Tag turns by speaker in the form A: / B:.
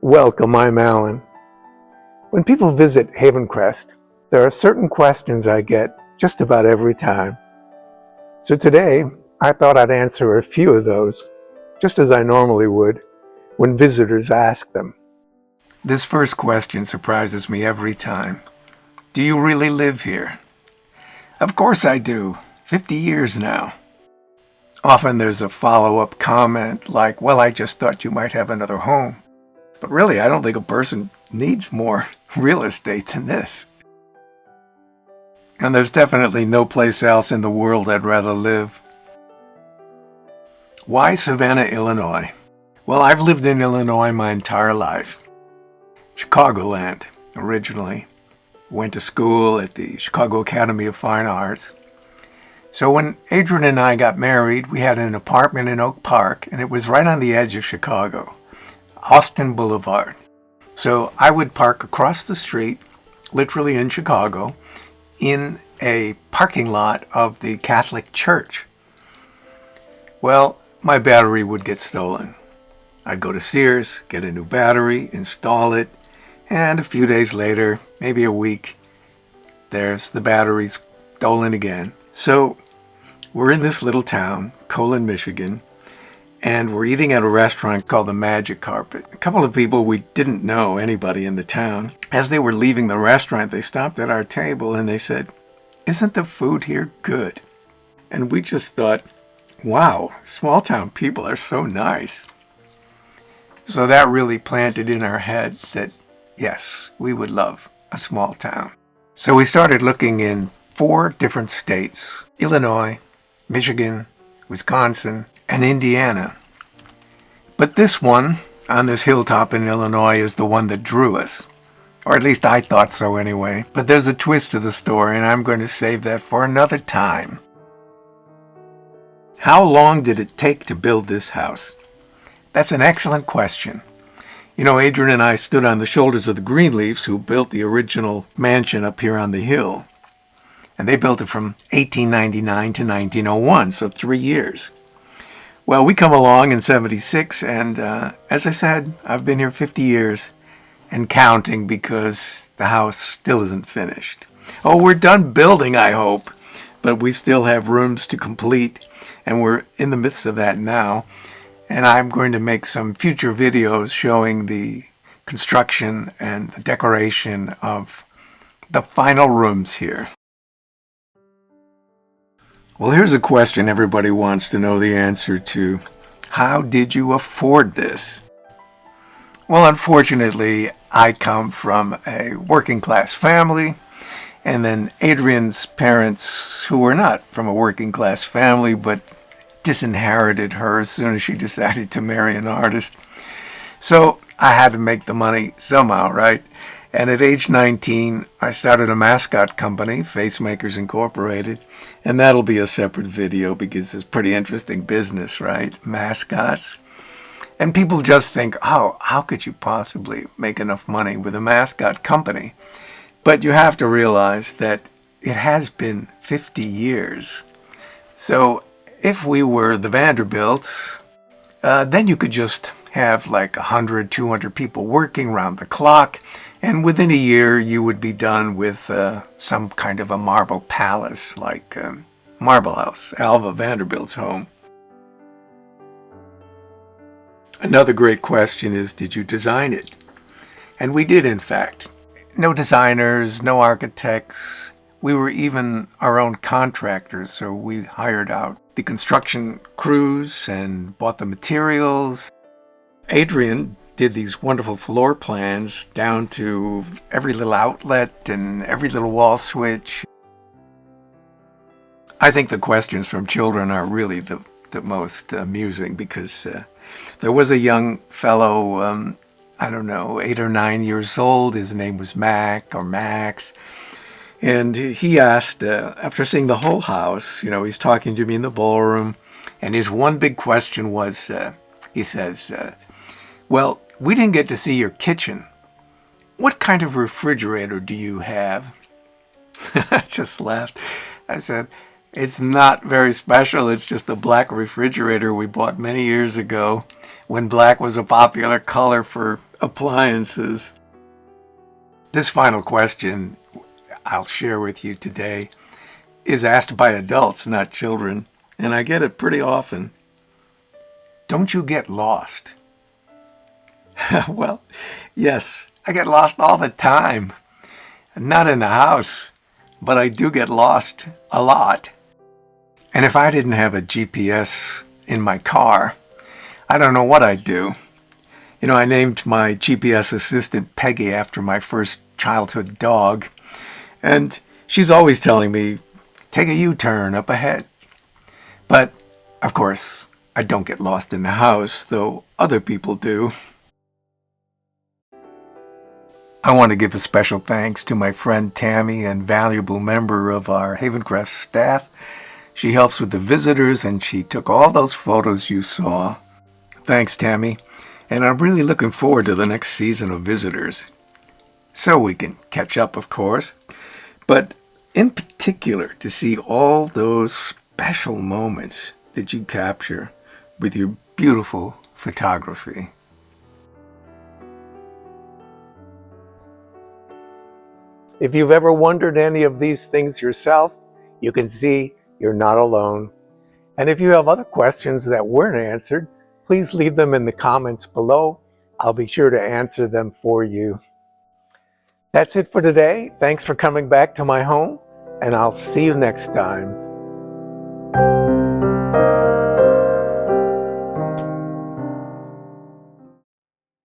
A: Welcome, I'm Alan. When people visit Havencrest, there are certain questions I get just about every time. So today, I thought I'd answer a few of those, just as I normally would, when visitors ask them. This first question surprises me every time. Do you really live here? Of course I do. 50 years now. Often there's a follow-up comment like, well, I just thought you might have another home. But really, I don't think a person needs more real estate than this. And there's definitely no place else in the world I'd rather live. Why Savanna, Illinois? Well, I've lived in Illinois my entire life. Chicagoland, originally. Went to school at the Chicago Academy of Fine Arts. So when Adrian and I got married, we had an apartment in Oak Park, and it was right on the edge of Chicago. Austin Boulevard. So I would park across the street, literally in Chicago, in a parking lot of the Catholic Church. Well, my battery would get stolen. I'd go to Sears, get a new battery, install it, and a few days later, maybe a week, there's the battery stolen again. So we're in this little town, Colon, Michigan, and we're eating at a restaurant called the Magic Carpet. A couple of people we didn't know anybody in the town. As they were leaving the restaurant, they stopped at our table and they said, "Isn't the food here good?" And we just thought, wow, small town people are so nice. So that really planted in our head that, yes, we would love a small town. So we started looking in 4 different states: Illinois, Michigan, Wisconsin, and Indiana. But this one, on this hilltop in Illinois, is the one that drew us. Or at least I thought so anyway. But there's a twist to the story, and I'm going to save that for another time. How long did it take to build this house? That's an excellent question. You know, Adrian and I stood on the shoulders of the Greenleafs, who built the original mansion up here on the hill. And they built it from 1899 to 1901, so 3 years. Well, we come along in 76, and as I said, I've been here 50 years and counting because the house still isn't finished. Oh, we're done building, I hope, but we still have rooms to complete, and we're in the midst of that now. And I'm going to make some future videos showing the construction and the decoration of the final rooms here. Well, here's a question everybody wants to know the answer to. How did you afford this? Well, unfortunately, I come from a working class family, and then Adrian's parents, who were not from a working class family, but disinherited her as soon as she decided to marry an artist. So I had to make the money somehow, right? And at age 19, I started a mascot company, Facemakers Incorporated, and that'll be a separate video because it's pretty interesting business, right? Mascots. And people just think, oh, how could you possibly make enough money with a mascot company? But you have to realize that it has been 50 years. So if we were the Vanderbilts, then you could just have like 100, 200 people working around the clock, and within a year you would be done with some kind of a marble palace like Marble House, Alva Vanderbilt's home. Another great question is, did you design it? And we did, in fact. No designers, no architects. We were even our own contractors, so we hired out the construction crews and bought the materials. Adrian did these wonderful floor plans down to every little outlet and every little wall switch. I think the questions from children are really the most amusing because there was a young fellow, I don't know, 8 or 9 years old. His name was Mac or Max. And he asked, after seeing the whole house, you know, he's talking to me in the ballroom, and his one big question was, he says, well, we didn't get to see your kitchen. What kind of refrigerator do you have? I just laughed. I said, it's not very special. It's just a black refrigerator we bought many years ago when black was a popular color for appliances. This final question I'll share with you today is asked by adults, not children, and I get it pretty often. Don't you get lost? Well, yes, I get lost all the time. Not in the house, but I do get lost a lot. And if I didn't have a GPS in my car, I don't know what I'd do. You know, I named my GPS assistant Peggy after my first childhood dog, and she's always telling me, take a U-turn up ahead. But, of course, I don't get lost in the house, though other people do. I want to give a special thanks to my friend Tammy, and valuable member of our Havencrest staff. She helps with the visitors, and she took all those photos you saw. Thanks, Tammy. And I'm really looking forward to the next season of visitors. So we can catch up, of course. But in particular, to see all those special moments that you capture with your beautiful photography. If you've ever wondered any of these things yourself, you can see you're not alone. And if you have other questions that weren't answered, please leave them in the comments below. I'll be sure to answer them for you. That's it for today. Thanks for coming back to my home, and I'll see you next time.